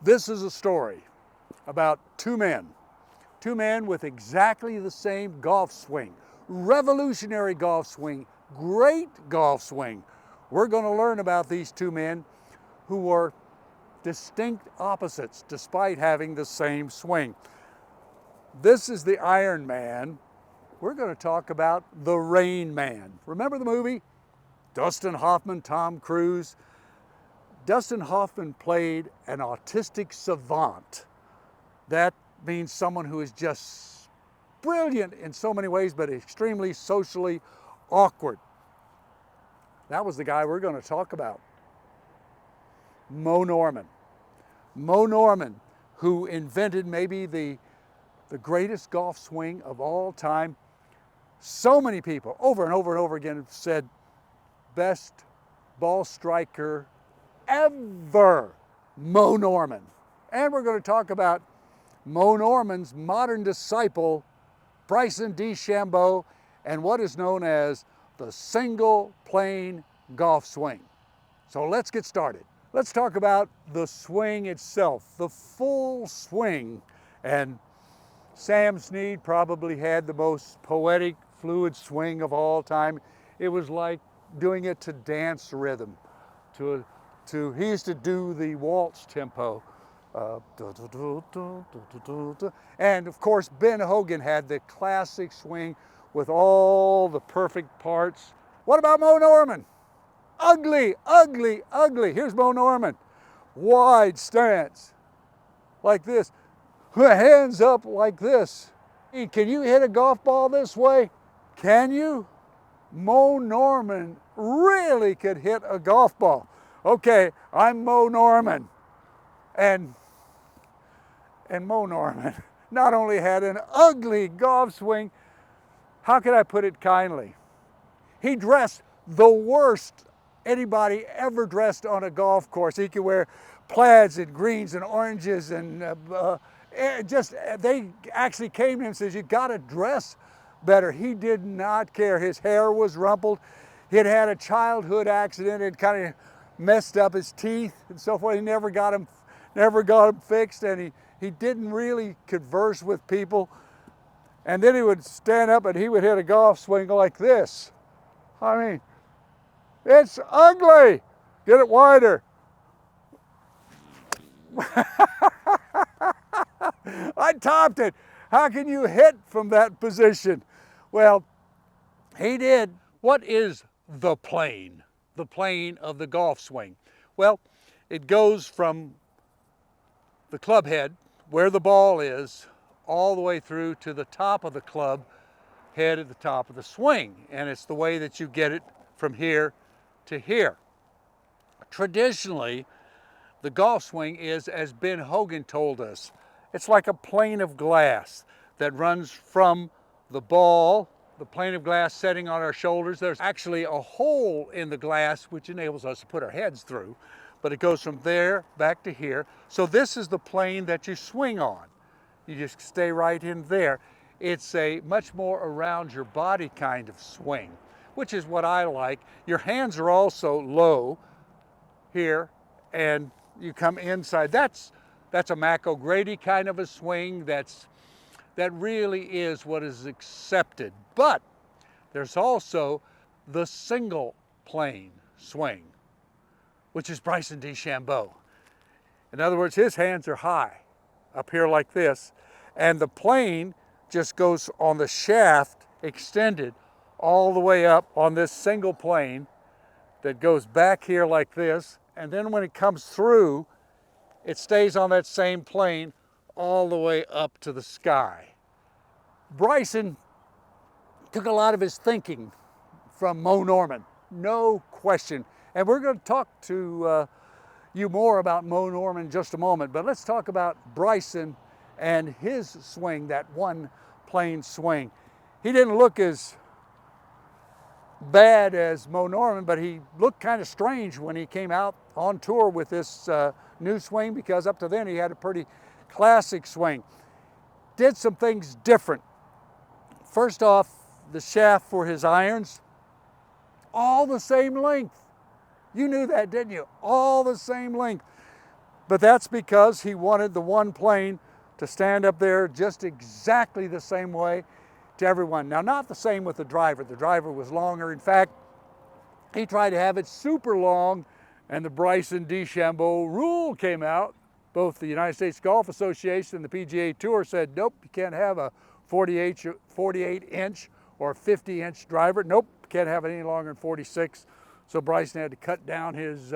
This is a story about two men with exactly the same golf swing, revolutionary golf swing, great golf swing. We're going to learn about these two men who were distinct opposites despite having the same swing. This is the Iron Man. We're going to talk about the Rain Man. Remember the movie? Dustin Hoffman, Tom Cruise. Dustin Hoffman played an autistic savant. That means someone who is just brilliant in so many ways, but extremely socially awkward. That was the guy we're going to talk about. Moe Norman. Moe Norman, who invented maybe the greatest golf swing of all time. So many people over and over and over again have said, best ball striker ever, Moe Norman. And we're going to talk about Moe Norman's modern disciple, Bryson DeChambeau, and what is known as the single plane golf swing. So let's get started. Let's talk about the swing itself, the full swing. And Sam Snead probably had the most poetic, fluid swing of all time. It was like doing it to dance rhythm. He used to do the waltz tempo. And of course, Ben Hogan had the classic swing with all the perfect parts. What about Moe Norman? Ugly, ugly, ugly. Here's Moe Norman. Wide stance, like this. Hands up like this. Hey, can you hit a golf ball this way? Can you? Moe Norman really could hit a golf ball. Okay, I'm Moe Norman. And Moe Norman not only had an ugly golf swing, how can I put it kindly? He dressed the worst anybody ever dressed on a golf course. He could wear plaids and greens and oranges and they actually came to him and said, you gotta dress better. He did not care. His hair was rumpled. He had had a childhood accident and kind of messed up his teeth and so forth. He never got him fixed, and he didn't really converse with people. And then he would stand up and he would hit a golf swing like this. I mean, it's ugly. Get it wider. I topped it. How can you hit from that position? Well, he did. What is the plane? The plane of the golf swing? Well, it goes from the club head, where the ball is, all the way through to the top of the club head at the top of the swing. And it's the way that you get it from here to here. Traditionally, the golf swing is, as Ben Hogan told us, it's like a plane of glass that runs from the ball, the plane of glass setting on our shoulders. There's actually a hole in the glass which enables us to put our heads through, but it goes from there back to here. So this is the plane that you swing on. You just stay right in there. It's a much more around your body kind of swing, which is what I like. Your hands are also low here, and you come inside. That's a Mac O'Grady kind of a swing. That really is what is accepted. But there's also the single plane swing, which is Bryson DeChambeau. In other words, his hands are high up here like this, and the plane just goes on the shaft extended all the way up on this single plane that goes back here like this, and then when it comes through, it stays on that same plane all the way up to the sky. Bryson took a lot of his thinking from Moe Norman, no question. And we're going to talk to you more about Moe Norman in just a moment, but let's talk about Bryson and his swing, that one plane swing. He didn't look as bad as Moe Norman, but he looked kind of strange when he came out on tour with this new swing, because up to then he had a pretty classic swing. Did some things different. First off, the shaft for his irons, all the same length. You knew that, didn't you? All the same length. But that's because he wanted the one plane to stand up there just exactly the same way to everyone. Now, not the same with the driver. The driver was longer. In fact, he tried to have it super long, and the Bryson DeChambeau rule came out. Both the United States Golf Association and the PGA Tour said, nope, you can't have a 48-inch or 50-inch driver. Nope, can't have it any longer than 46. So Bryson had to cut down his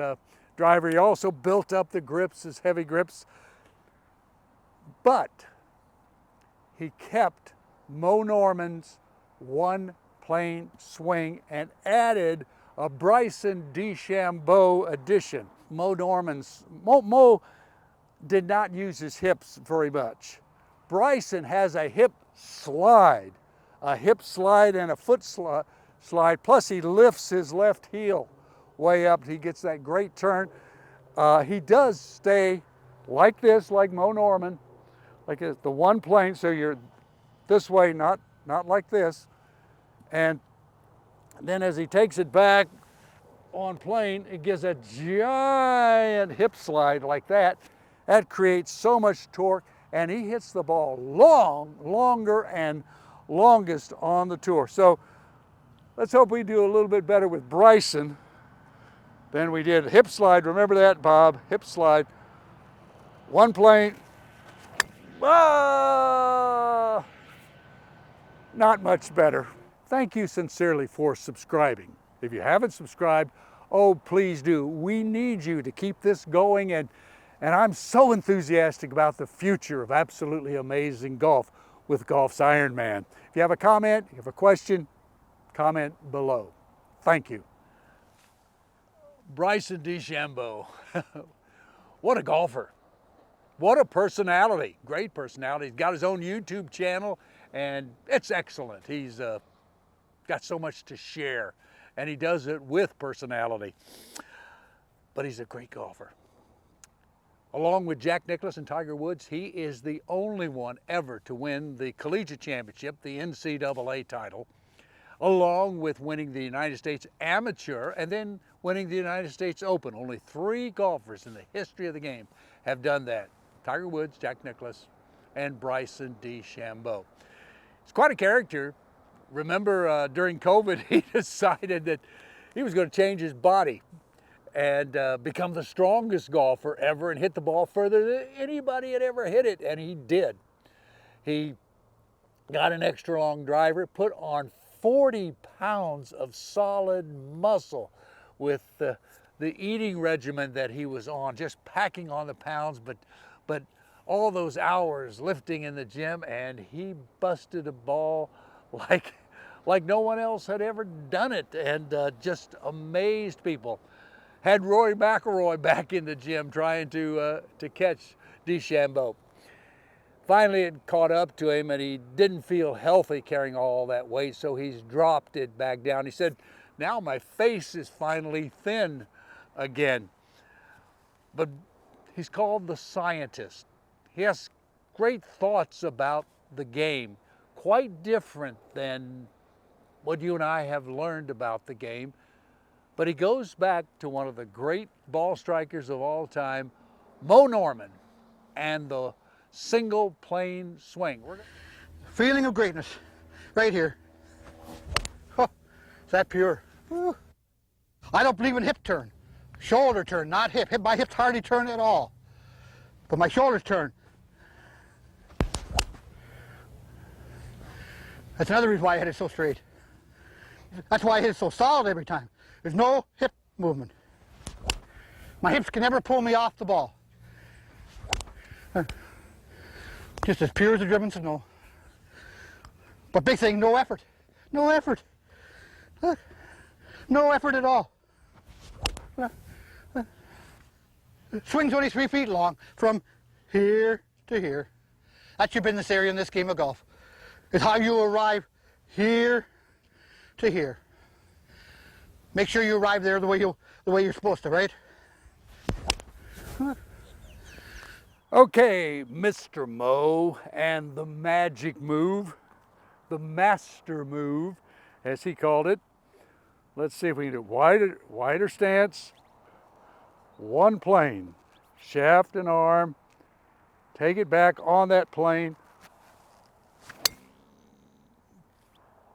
driver. He also built up the grips, his heavy grips. But he kept Moe Norman's one plane swing and added a Bryson DeChambeau edition. Moe did not use his hips very much. Bryson has a hip slide and a foot slide, plus he lifts his left heel way up. He gets that great turn. He does stay like this, like Moe Norman, like the one plane, so you're this way, not like this. And then as he takes it back on plane, it gives a giant hip slide like that. That creates so much torque, and he hits the ball longer and longest on the tour. So let's hope we do a little bit better with Bryson than we did. Hip slide, remember that, Bob, hip slide. One plane, not much better. Thank you sincerely for subscribing. If you haven't subscribed, oh, please do. We need you to keep this going, and I'm so enthusiastic about the future of absolutely amazing golf with Golf's Iron Man. If you have a comment, if you have a question, comment below. Thank you. Bryson DeChambeau, what a golfer. What a personality, great personality. He's got his own YouTube channel, and it's excellent. He's got so much to share, and he does it with personality. But he's a great golfer. Along with Jack Nicklaus and Tiger Woods, he is the only one ever to win the collegiate championship, the NCAA title, along with winning the United States Amateur and then winning the United States Open. Only 3 golfers in the history of the game have done that. Tiger Woods, Jack Nicklaus, and Bryson DeChambeau. He's quite a character. Remember during COVID, he decided that he was going to change his body and become the strongest golfer ever and hit the ball further than anybody had ever hit it, and he did. He got an extra long driver, put on 40 pounds of solid muscle with the eating regimen that he was on, just packing on the pounds, but all those hours lifting in the gym, and he busted a ball like no one else had ever done it, and just amazed people. Had Rory McIlroy back in the gym trying to catch DeChambeau. Finally, it caught up to him, and he didn't feel healthy carrying all that weight, so he's dropped it back down. He said, now my face is finally thin again. But he's called the scientist. He has great thoughts about the game, quite different than what you and I have learned about the game. But he goes back to one of the great ball strikers of all time, Moe Norman, and the single plane swing. Feeling of greatness, right here. Oh, is that pure? Ooh. I don't believe in hip turn. Shoulder turn, not hip. My hips hardly turn at all. But my shoulders turn. That's another reason why I hit it so straight. That's why I hit it so solid every time. There's no hip movement. My hips can never pull me off the ball. Just as pure as a driven snow. But big thing, no effort. No effort. No effort at all. Swing's only 3 feet long from here to here. That should be in this area in this game of golf. It's how you arrive here to here. Make sure you arrive there the way you're supposed to, right? Okay, Mr. Moe and the magic move, the master move, as he called it. Let's see if we can do wider stance, one plane, shaft and arm, take it back on that plane.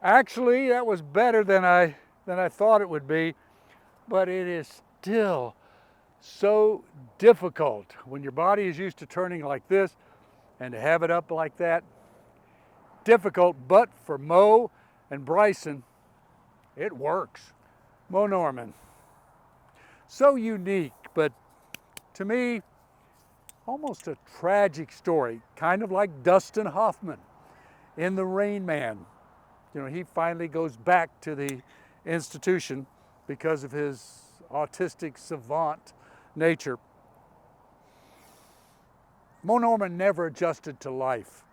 Actually, that was better than I thought it would be, but it is still so difficult when your body is used to turning like this and to have it up like that. Difficult, but for Moe and Bryson, it works. Moe Norman, so unique, but to me, almost a tragic story, kind of like Dustin Hoffman in The Rain Man. You know, he finally goes back to the institution because of his autistic savant nature. Moe Norman never adjusted to life.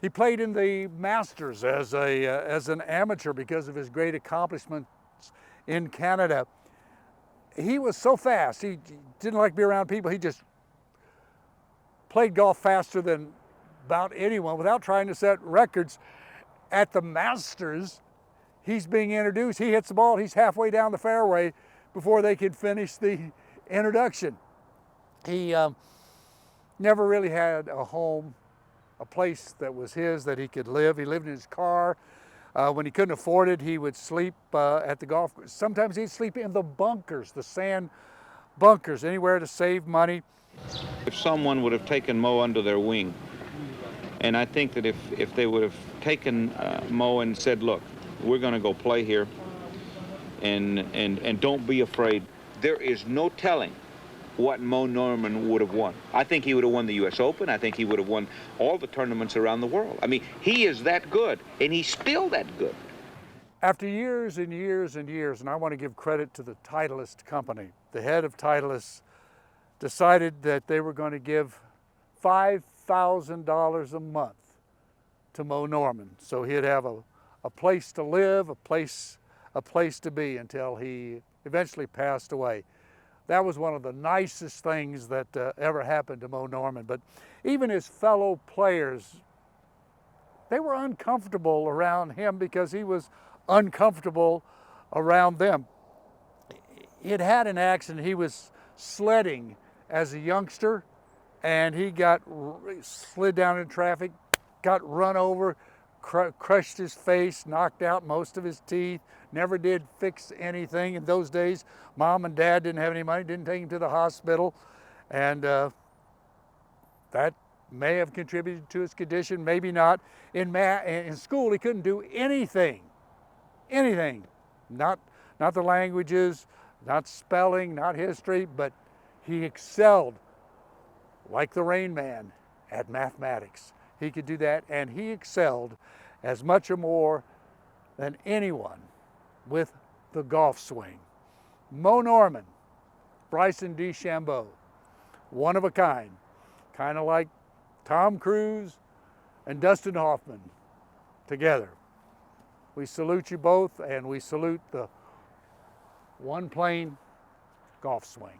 He played in the Masters as an amateur because of his great accomplishments in Canada. He was so fast. He didn't like to be around people. He just played golf faster than about anyone without trying to set records. At the Masters, he's being introduced. He hits the ball. He's halfway down the fairway before they could finish the introduction. He never really had a home, a place that was his, that he could live. He lived in his car. When he couldn't afford it, he would sleep at the golf course. Sometimes he'd sleep in the bunkers, the sand bunkers, anywhere to save money. If someone would have taken Moe under their wing, and I think that if they would have taken Moe and said, look, we're going to go play here, and don't be afraid, there is no telling what Moe Norman would have won. I think he would have won the U.S. Open. I think he would have won all the tournaments around the world. I mean, he is that good, and he's still that good. After years and years and years, and I want to give credit to the Titleist company, the head of Titleist decided that they were going to give $5,000 a month to Moe Norman, so he'd have a place to live, a place to be until he eventually passed away. That was one of the nicest things that ever happened to Moe Norman. But even his fellow players, they were uncomfortable around him because he was uncomfortable around them. He'd had an accident. He was sledding as a youngster, and he slid down in traffic, got run over, crushed his face, knocked out most of his teeth, never did fix anything. In those days, Mom and Dad didn't have any money, didn't take him to the hospital, and that may have contributed to his condition, maybe not. In school, he couldn't do anything, not the languages, not spelling, not history, but he excelled, like the Rain Man, at mathematics. He could do that, and he excelled as much or more than anyone with the golf swing. Moe Norman, Bryson DeChambeau, one of a kind of like Tom Cruise and Dustin Hoffman together. We salute you both, and we salute the one plane golf swing.